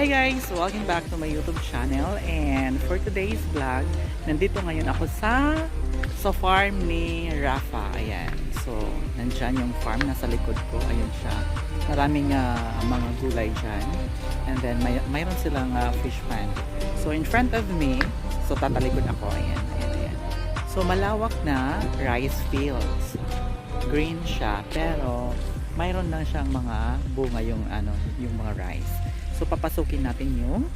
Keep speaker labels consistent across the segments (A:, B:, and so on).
A: Hey guys! Welcome back to my YouTube channel, and for today's vlog, nandito ngayon ako sa farm ni Raffa. Ayan. So, nandyan yung farm nasa likod ko. Ayun siya. Maraming mga gulay dyan. And then, mayroon silang fish pond. So, in front of me, so tatalikod ako. Ayan, ayan, ayan. So, malawak na rice fields. Green siya, pero mayroon lang siyang mga bunga yung mga rice. So papasukin natin yung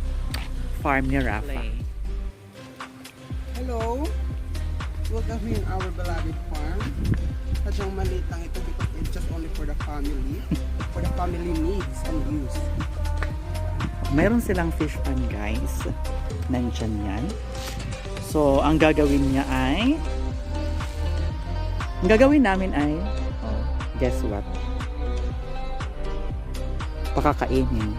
A: farm ni Raffa.
B: Hello! Welcome in our beloved farm. Sadyang maliit lang ito because it's just only for the family. For the family needs and use.
A: Meron silang fish pond guys. Nandyan yan. So ang gagawin niya ay guess what? Pakakainin.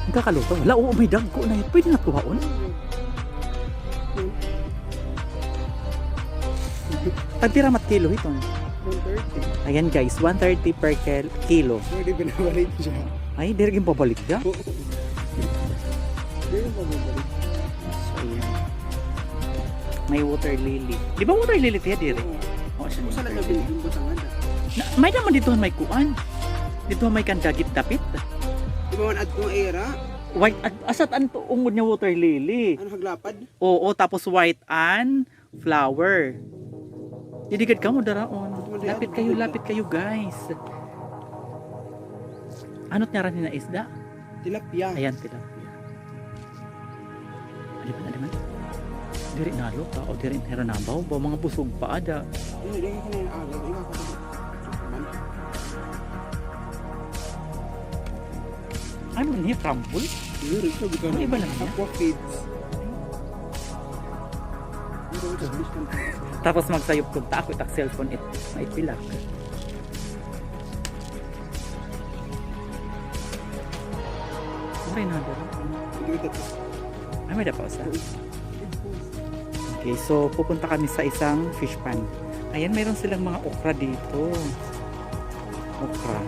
A: Ang kakaluto. Wala, oo, may dagko na yun. Pwede na kuhaon. Pagpira mat kilo ito.
B: 130.
A: Ayan guys, 130 per kilo.
B: Pwede binabalik siya.
A: Ay, dirigin pabalik ka.
B: Pwede pabalik.
A: So, ayan. May water lily. Di ba water lily tiya diri? Oo, siya
B: Kung saan
A: water
B: na
A: lily.
B: yung butangan na?
A: May naman dito may kuan. Dito may kandagit dapit.
B: Di ba man at kung era?
A: White, asat an to ungod niya water lily.
B: Ano haglapad?
A: Oo, tapos white and flower. Didigad ka mo daraon. Lapit kayo guys. Ano't nga rin na isda?
B: Tilapia.
A: Ayan, tilapia. Aliman. Diri nalo ka o diri nero nabaw ba mga busog pa ada.
B: Hindi ka na yung agaw. Ikaw ka
A: Ano niya crumble?
B: ito
A: Ano iba lang niya?
B: Aqua feeds.
A: Tapos magsayop kung ta ako itak cellphone maipilak. Okay na dito. Ay, may dapaw sa. Okay, so pupunta kami sa isang fish pond. Ayan, mayroon silang mga okra dito. Okra.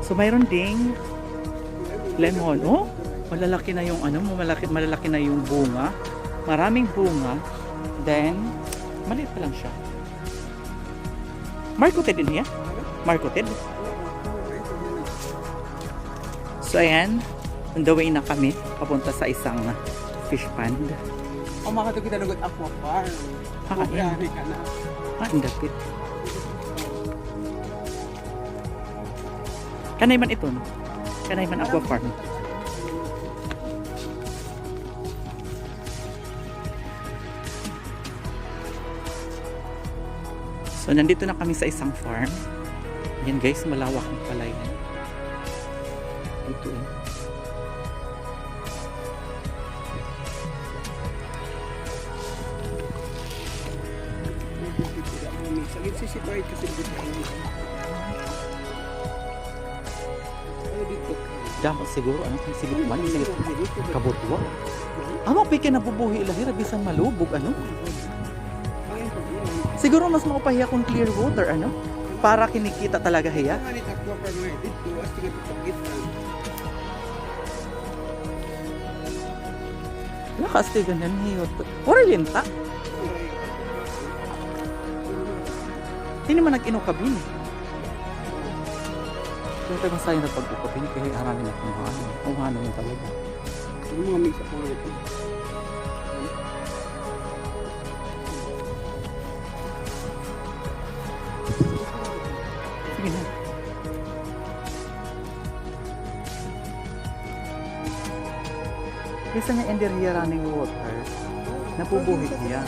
A: So mayroon ding lemon. Oh, malalaki na yung malalaki na yung bunga. Maraming bunga. Then, maliit pa lang siya. Marketed din niya? Marketed? So ayan, on the way na kami papunta sa isang fish pond.
B: O makato kita nagot aqua farm.
A: Ayan.
B: Ka na.
A: Ang dapit. Kanay man ito, no? Kanay man aqua farm. So nandito na kami sa isang farm. Yan guys, malawak ng pala yan. Dito eh.
B: Sagit sisipahit kasi dito tayo. Ano dito?
A: Dapat siguro, ano? Sigit man, sigit kabutwa. Ano, piki na bubuhi ilahi, bisan malubog, ano? Siguro mas maupahiya kung clear water, ano? Para kinikita talaga hiya. Lakas tayo ganyan hiyot. Wala linta. Hindi naman nag-inukabin. Kaya tayo masaya na pag-ukabin kaya haramin natin mga ano. Ang ano yun talaga.
B: Ano mga mix ako nga ito?
A: Sige na. Kasi nga ender here running water, napubuhit niya.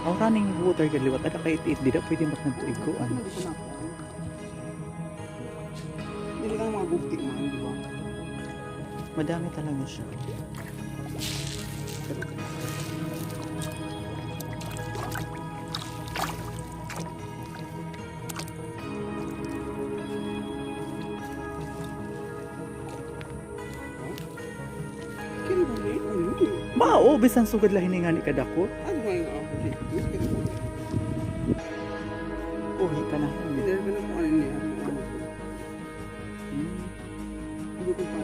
A: Ang running water galiwat at kahit di na pwede magnagtuig ko ano.
B: Hindi lang mga bukti man, di ba?
A: Madami talaga siya. Mao, bisan sugad lahi ni nga ni kadako.
B: Ano ba yung ako dito?
A: Uhi ka na.
B: Hindi ka na mo ano niya.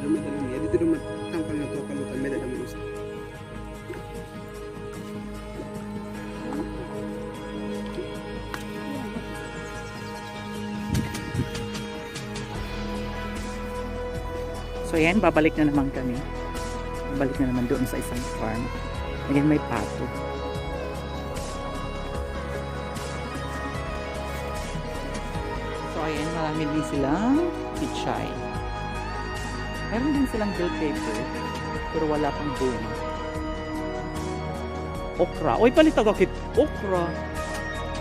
B: may dala niya. Dito naman, tangkal na to, kalutan, may dala mo isa.
A: So yan, babalik na naman kami. Babalik na naman doon sa isang farm. Again, may pato. So ayan, marami din silang pichay. Meron din silang bell pepper, pero wala pang bunga. Okra. Uy, palitagakit. Okra.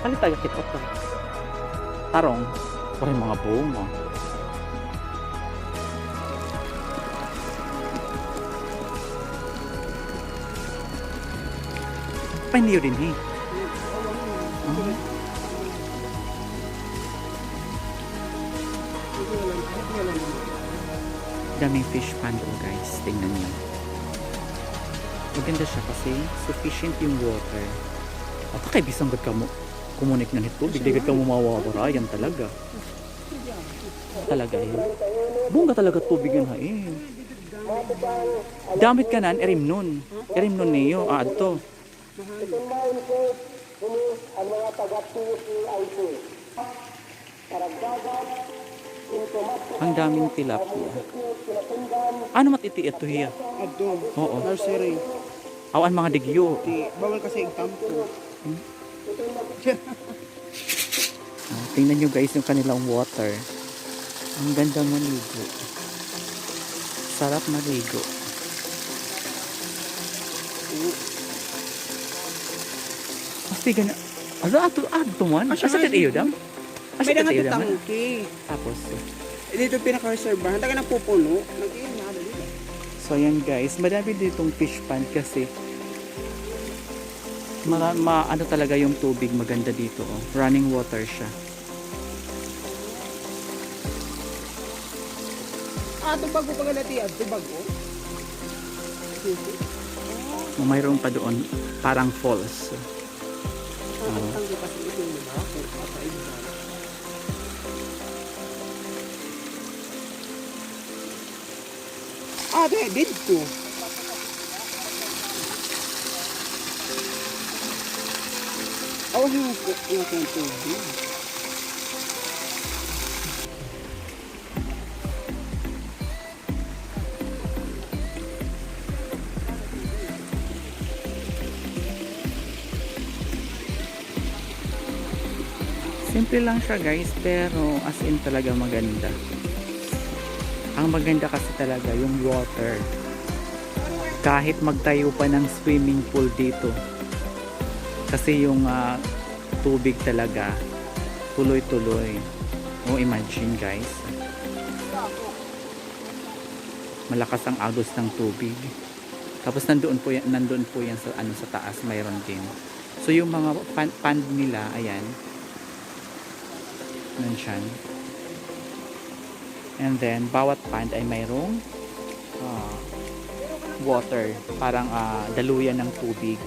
A: Palitagakit okra. Tarong. Parang mga bunga. Paniyo din eh. Daming fish pond guys. Tingnan nyo. Maganda siya kasi sufficient yung water. At kay bisang gad ka mo kumunik na nito. Bigla gad ka mo mawawara. Yan talaga. Talaga eh. Bunga talaga tubig yan ha eh. Damit ka nan, erim nun. Erim nun niyo. Adto. Ang daming tilapia. Ano matiti ito hiya?
B: Adto.
A: Oo.
B: Nursery.
A: Awan mga digyo.
B: Bawal kasi yung tampo.
A: Tingnan nyo guys yung kanilang water. Ang ganda maligo. Sarap maligo. Pasti gana. Ato man. Asa tit iyo dam? Asa
B: May
A: tit
B: nga
A: iyo dam?
B: tangke.
A: Tapos.
B: Dito pinaka-reservahan. Taga na pupuno. Nag-iin na dito.
A: So yan guys, madami ditong fish pond kasi ano talaga yung tubig maganda dito oh. Running water siya.
B: Tubago pa nga natin. Tubago.
A: Mayroon pa doon parang falls.
B: Tangke kasi ito yung dito. Awan yung tubig.
A: Simple lang siya guys, pero as in talaga maganda. Ang maganda kasi talaga yung water. Kahit magtayo pa ng swimming pool dito. Kasi yung tubig talaga tuloy-tuloy. O imagine guys. Malakas ang agos ng tubig. Tapos nandoon po yan sa sa taas, mayroon din. So yung mga pond nila, ayan. Nandiyan. And then bawat pond ay mayroong water, parang daluyan ng tubig.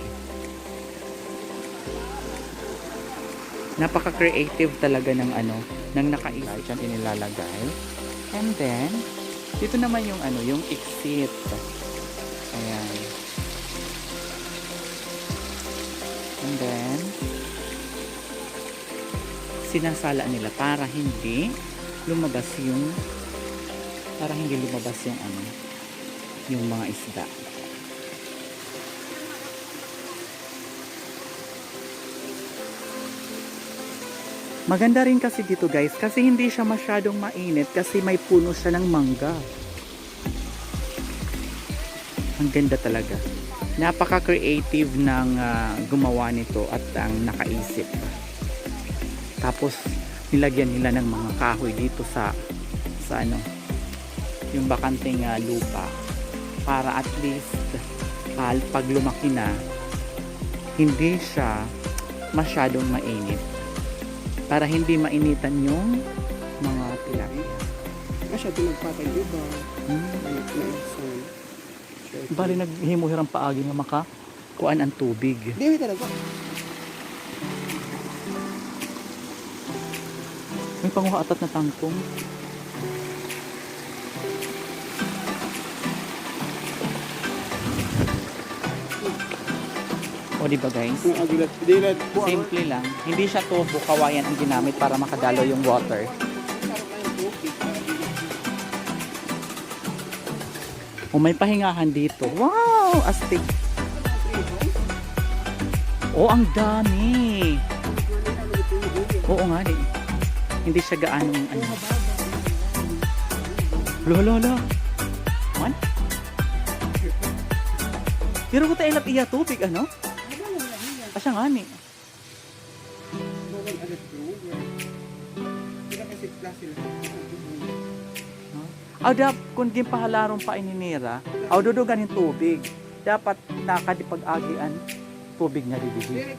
A: Napaka-creative talaga ng ng nakaisip diyan inilalagay. And then dito naman yung yung exit. Ayan. And then sinasala nila para hindi lumabas yung yung mga isda. Maganda rin kasi dito guys kasi hindi siya masyadong mainit kasi may puno siya ng mangga. Ang ganda talaga. Napaka-creative ng gumawa nito at ang nakaisip. Tapos nilagyan nila ng mga kahoy dito sa yung bakanting lupa para at least pag lumaki na hindi siya masyadong mainit, para hindi mainitan yung mga tilapia.
B: Siya pinagpatay diba?
A: Bali naghimuhirang paagi nga makakuan ang tubig.
B: Hindi talaga.
A: May panguha atat na tangkong. O di ba guys?
B: Yung agilat. Dilat po.
A: Simple lang. Hindi siya tubo, kawayan ang ginamit para makadalo yung water. O may pahingahan dito. Wow! Astig. Oh, ang dami. Oo nga din. Hindi siya gaano ano. Lolo. Man? Pero ko tayo ilap iya tubig, ano? Pasya nga ni. Ada kung di pahalarong pa ininira, aw dudugan yung tubig. Dapat nakadipag-agian tubig nga di bibi.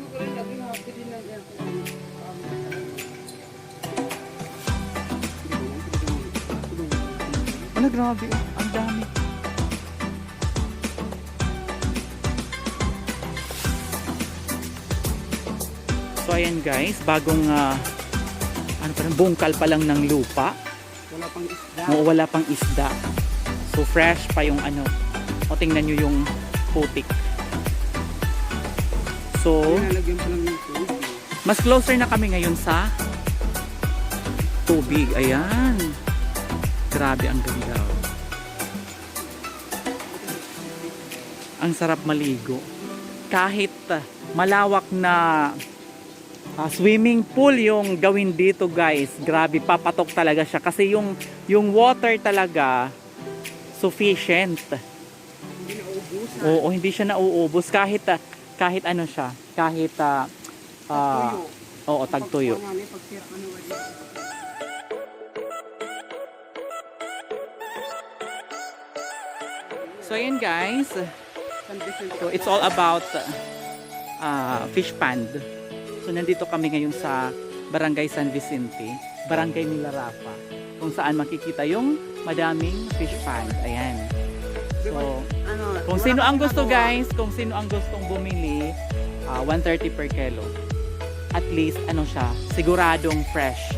A: Ano grabe, ang dami. So ayan guys, bagong ano pa bungkal pa lang ng lupa.
B: Wala pang isda.
A: Oo, wala pang isda. So fresh pa yung ano. O tingnan nyo yung putik. So,
B: Nilalagyan pa lang yung tubig.
A: mas closer na kami ngayon sa tubig. Ayan. Grabe ang ganda. Ang sarap maligo. Kahit malawak na swimming pool yung gawin dito guys. Grabe, papatok talaga siya. Kasi yung water talaga sufficient.
B: Hindi nauubusan.
A: Oo, hindi siya nauubos. Kahit ano siya. Kahit oo, tagtuyo. So yun guys. So it's all about fish pond. So nandito kami ngayon sa Barangay San Vicente, Barangay nila Raffa, kung saan makikita yung madaming fish pond. Ayan. So kung sino ang gusto guys, kung sino ang gustong bumili, 130 per kilo. At least ano siya, siguradong fresh.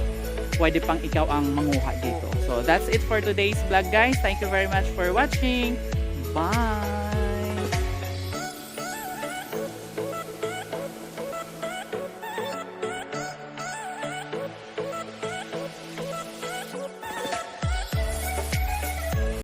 A: Pwede pang ikaw ang manguha dito. So that's it for today's vlog guys. Thank you very much for watching. Bye!